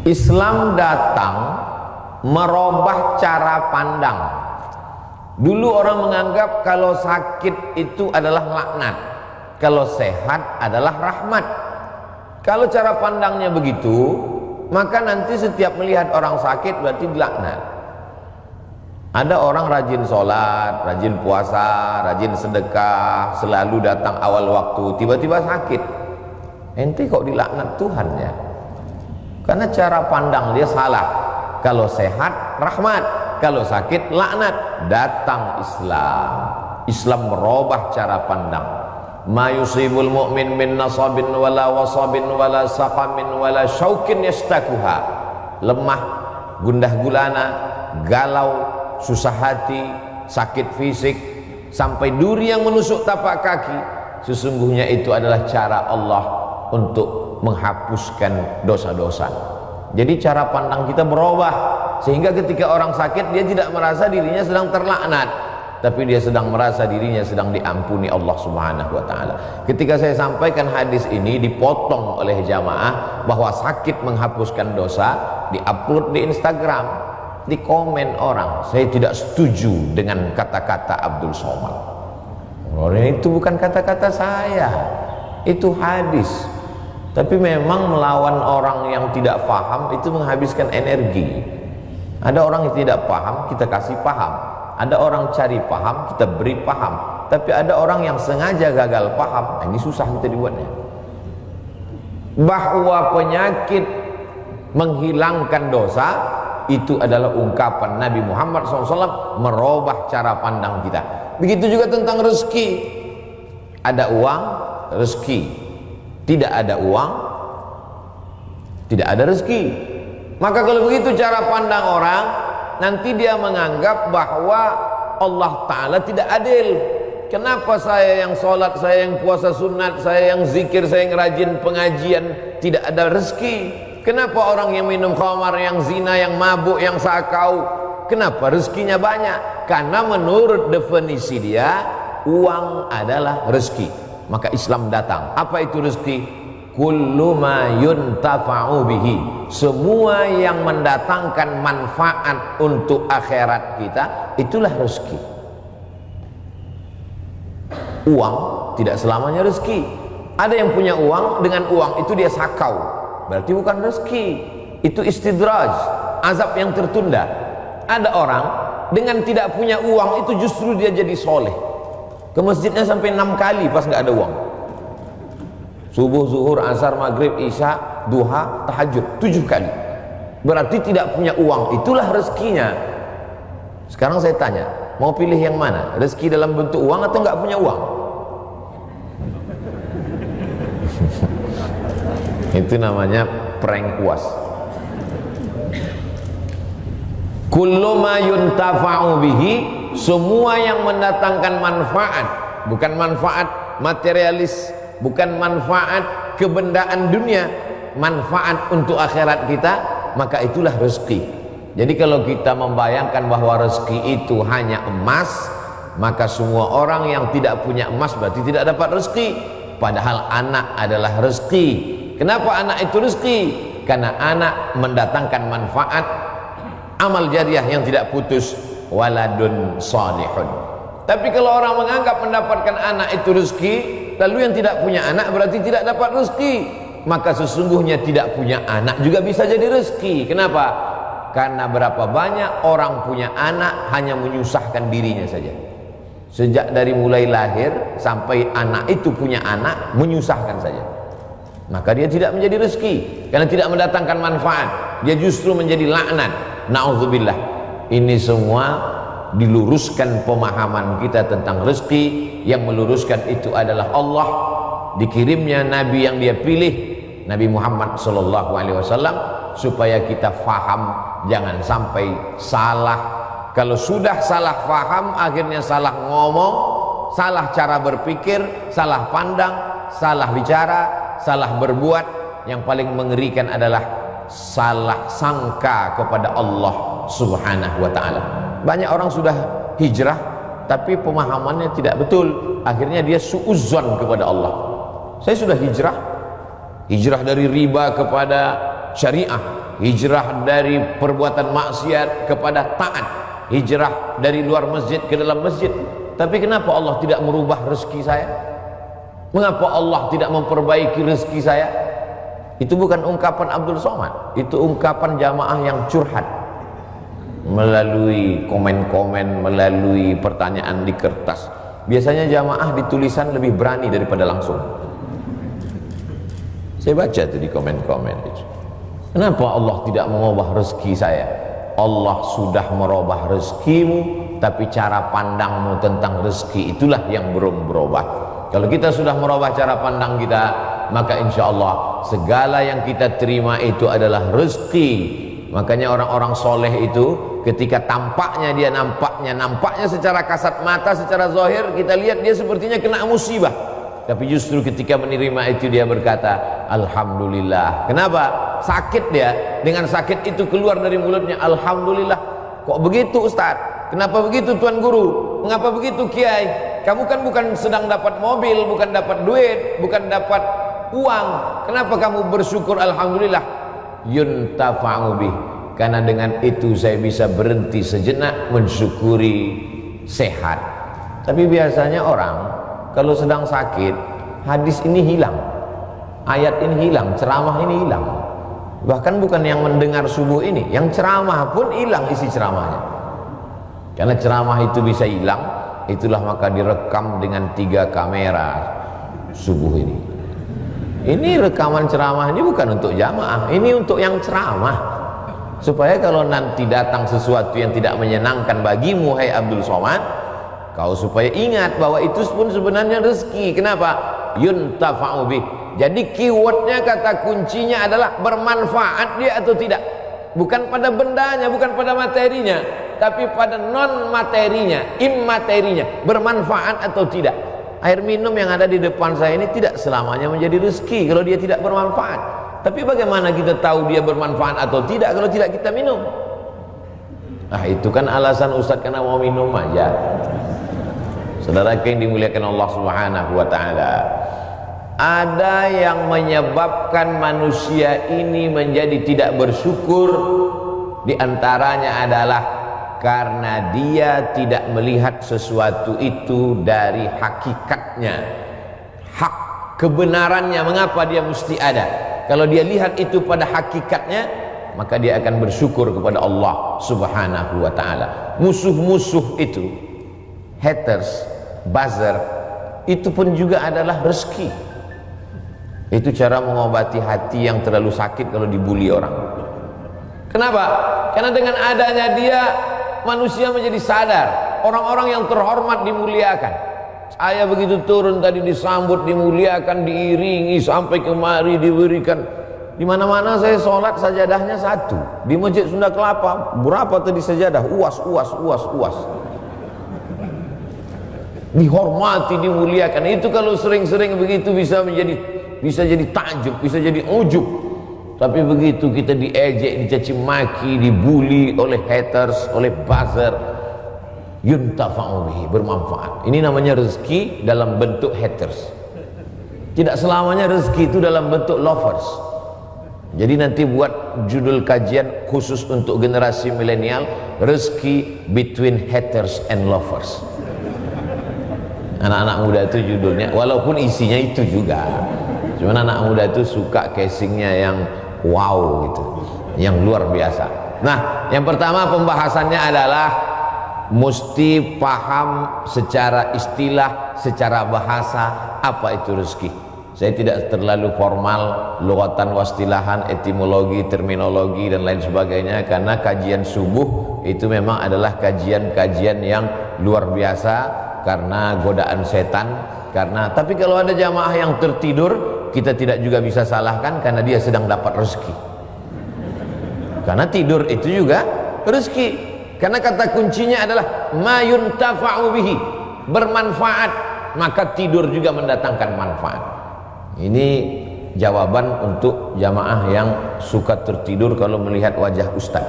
Islam datang merubah cara pandang. Dulu orang menganggap kalau sakit itu adalah laknat, kalau sehat adalah rahmat. Kalau cara pandangnya begitu, maka nanti setiap melihat orang sakit berarti dilaknat. Ada orang rajin sholat, rajin puasa, rajin sedekah, selalu datang awal waktu, tiba-tiba sakit. Ente kok dilaknat Tuhan ya? Karena cara pandang dia salah. Kalau sehat rahmat, kalau sakit laknat. Datang Islam. Islam merubah cara pandang. Ma yusibul mu'min min nasabin wala wasabin wala saqamin wala syaukin yastakuha. Lemah, gundah gulana, galau, susah hati, sakit fisik, sampai duri yang menusuk tapak kaki, sesungguhnya itu adalah cara Allah untuk menghapuskan dosa-dosa. Jadi cara pandang kita berubah, sehingga ketika orang sakit dia tidak merasa dirinya sedang terlaknat, tapi dia sedang merasa dirinya sedang diampuni Allah Subhanahu wa taala. Ketika saya sampaikan hadis ini, dipotong oleh jamaah bahwa sakit menghapuskan dosa, diupload di Instagram, di komen orang, saya tidak setuju dengan kata-kata Abdul Somad. Itu bukan kata-kata saya, itu hadis. Tapi memang melawan orang yang tidak paham itu menghabiskan energi. Ada orang yang tidak paham, kita kasih paham. Ada orang cari paham, kita beri paham. Tapi ada orang yang sengaja gagal paham, nah ini susah kita dibuatnya. Bahwa penyakit menghilangkan dosa itu adalah ungkapan Nabi Muhammad SAW merubah cara pandang kita. Begitu juga tentang rezeki. Ada uang, rezeki. Tidak ada uang, tidak ada rezeki. Maka kalau begitu cara pandang orang, nanti dia menganggap bahwa Allah Ta'ala tidak adil. Kenapa saya yang sholat, saya yang puasa sunat, saya yang zikir, saya yang rajin pengajian tidak ada rezeki? Kenapa orang yang minum khamar, yang zina, yang mabuk, yang sakau, kenapa rezekinya banyak? Karena menurut definisi dia, uang adalah rezeki. Maka Islam datang. Apa itu rezeki? Kullu ma yuntafa'u bihi. Semua yang mendatangkan manfaat untuk akhirat kita, itulah rezeki. Uang tidak selamanya rezeki. Ada yang punya uang, dengan uang itu dia sakau, berarti bukan rezeki. Itu istidraj, azab yang tertunda. Ada orang dengan tidak punya uang itu justru dia jadi soleh. Ke masjidnya sampai 6 kali pas nggak ada uang. Subuh, zuhur, asar, maghrib, isya, duha, tahajud 7 kali. Berarti tidak punya uang, itulah rezekinya. Sekarang saya tanya, mau pilih yang mana? Rezeki dalam bentuk uang atau nggak punya uang? Itu namanya prank puas. Kullu ma yuntafa'u bihi, semua yang mendatangkan manfaat, bukan manfaat materialis, bukan manfaat kebendaan dunia, manfaat untuk akhirat kita, maka itulah rezeki. Jadi kalau kita membayangkan bahwa rezeki itu hanya emas, maka semua orang yang tidak punya emas berarti tidak dapat rezeki. Padahal anak adalah rezeki. Kenapa anak itu rezeki? Karena anak mendatangkan manfaat, amal jariah yang tidak putus, waladun salihun. Tapi kalau orang menganggap mendapatkan anak itu rezeki, lalu yang tidak punya anak berarti tidak dapat rezeki, maka sesungguhnya tidak punya anak juga bisa jadi rezeki. Kenapa? Karena berapa banyak orang punya anak hanya menyusahkan dirinya saja. Sejak dari mulai lahir sampai anak itu punya anak, menyusahkan saja. Maka dia tidak menjadi rezeki, karena tidak mendatangkan manfaat, dia justru menjadi laknat. Na'udzubillah. Ini semua diluruskan pemahaman kita tentang rezeki. Yang meluruskan itu adalah Allah, dikirimnya Nabi yang dia pilih, Nabi Muhammad SAW, supaya kita faham, jangan sampai salah. Kalau sudah salah faham, akhirnya salah ngomong, salah cara berpikir, salah pandang, salah bicara, salah berbuat. Yang paling mengerikan adalah salah sangka kepada Allah Subhanahu wa ta'ala. Banyak orang sudah hijrah tapi pemahamannya tidak betul, akhirnya dia suudzon kepada Allah. Saya sudah hijrah dari riba kepada syariah, hijrah dari perbuatan maksiat kepada taat, hijrah dari luar masjid ke dalam masjid. Tapi kenapa Allah tidak merubah rezeki saya? Mengapa Allah tidak memperbaiki rezeki saya? Itu bukan ungkapan Abdul Somad, itu ungkapan jamaah yang curhat melalui komen-komen, melalui pertanyaan di kertas. Biasanya jamaah di tulisan lebih berani daripada langsung. Saya baca tuh di komen-komen itu. Kenapa Allah tidak mengubah rezeki saya? Allah sudah merubah rezekimu, tapi cara pandangmu tentang rezeki itulah yang belum berubah. Kalau kita sudah merubah cara pandang kita, maka insya Allah segala yang kita terima itu adalah rezeki. Makanya orang-orang soleh itu ketika tampaknya dia nampaknya secara kasat mata, secara zahir kita lihat dia sepertinya kena musibah. Tapi justru ketika menerima itu dia berkata alhamdulillah. Kenapa? Sakit dia, dengan sakit itu keluar dari mulutnya alhamdulillah. Kok begitu Ustaz? Kenapa begitu Tuan Guru? Mengapa begitu Kiai? Kamu kan bukan sedang dapat mobil, bukan dapat duit, bukan dapat uang. Kenapa kamu bersyukur alhamdulillah? Yuntafa'u bih. Karena dengan itu saya bisa berhenti sejenak mensyukuri sehat. Tapi biasanya orang kalau sedang sakit, hadis ini hilang, ayat ini hilang, ceramah ini hilang. Bahkan bukan yang mendengar subuh ini, yang ceramah pun hilang isi ceramahnya. Karena ceramah itu bisa hilang, itulah maka direkam dengan 3 kamera subuh ini. Ini rekaman ceramah ini bukan untuk jamaah, ini untuk yang ceramah. Supaya kalau nanti datang sesuatu yang tidak menyenangkan bagimu, hai Abdul Somad, kau supaya ingat bahwa itu pun sebenarnya rezeki. Kenapa? Yuntafa'u bih. Jadi keywordnya, kata kuncinya adalah bermanfaat dia atau tidak. Bukan pada bendanya, bukan pada materinya, tapi pada non materinya, immaterinya, bermanfaat atau tidak. Air minum yang ada di depan saya ini tidak selamanya menjadi rezeki kalau dia tidak bermanfaat. Tapi bagaimana kita tahu dia bermanfaat atau tidak kalau tidak kita minum? Nah itu kan alasan Ustaz karena mau minum aja. Saudara yang dimuliakan Allah Subhanahu wa ta'ala, ada yang menyebabkan manusia ini menjadi tidak bersyukur. Di antaranya adalah karena dia tidak melihat sesuatu itu dari hakikatnya, hak kebenarannya. Mengapa dia mesti ada? Kalau dia lihat itu pada hakikatnya, maka dia akan bersyukur kepada Allah Subhanahu wa ta'ala. Musuh-musuh itu, haters, buzzer, itu pun juga adalah rezeki. Itu cara mengobati hati yang terlalu sakit kalau dibully orang. Kenapa? Karena dengan adanya dia, manusia menjadi sadar. Orang-orang yang terhormat dimuliakan. Saya begitu turun tadi disambut, dimuliakan, diiringi sampai kemari diberikan. Di mana-mana saya sholat sajadahnya 1. Di Masjid Sunda Kelapa berapa tadi sajadah? Uas. Dihormati, dimuliakan. Itu kalau sering-sering begitu bisa jadi takjub, bisa jadi ujub. Tapi begitu kita diejek, dicaci maki, dibully oleh haters, oleh buzzer, yuntafa'u bihi, bermanfaat. Ini namanya rezeki dalam bentuk haters. Tidak selamanya rezeki itu dalam bentuk lovers. Jadi nanti buat judul kajian khusus untuk generasi milenial, rezeki between haters and lovers. Anak-anak muda itu judulnya, walaupun isinya itu juga. Cuman anak muda itu suka casingnya yang wow gitu, yang luar biasa. Nah, yang pertama pembahasannya adalah mesti paham secara istilah, secara bahasa apa itu rezeki. Saya tidak terlalu formal, lughatan wastilahan, etimologi, terminologi dan lain sebagainya, karena kajian subuh itu memang adalah kajian-kajian yang luar biasa karena godaan setan. Tapi kalau ada jamaah yang tertidur, kita tidak juga bisa salahkan karena dia sedang dapat rezeki. Karena tidur itu juga rezeki. Karena kata kuncinya adalah ma yuntafa'u bihi, bermanfaat, maka tidur juga mendatangkan manfaat. Ini jawaban untuk jamaah yang suka tertidur kalau melihat wajah ustaz.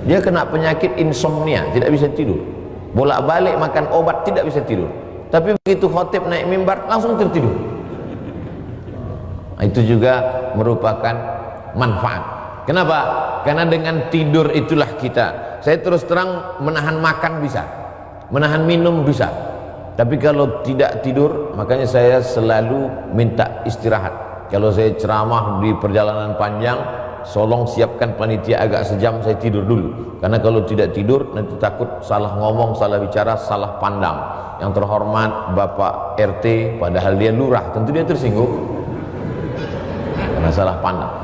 Dia kena penyakit insomnia, tidak bisa tidur. Bolak-balik makan obat, tidak bisa tidur. Tapi begitu khotib naik mimbar langsung tertidur. Itu juga merupakan manfaat. Kenapa? Karena dengan tidur itulah kita, saya terus terang menahan makan bisa, menahan minum bisa, tapi kalau tidak tidur, makanya saya selalu minta istirahat. Kalau saya ceramah di perjalanan panjang, tolong siapkan panitia agak sejam saya tidur dulu, karena kalau tidak tidur nanti takut salah ngomong, salah bicara, salah pandang. Yang terhormat Bapak RT, padahal dia lurah, tentu dia tersinggung karena salah pandang.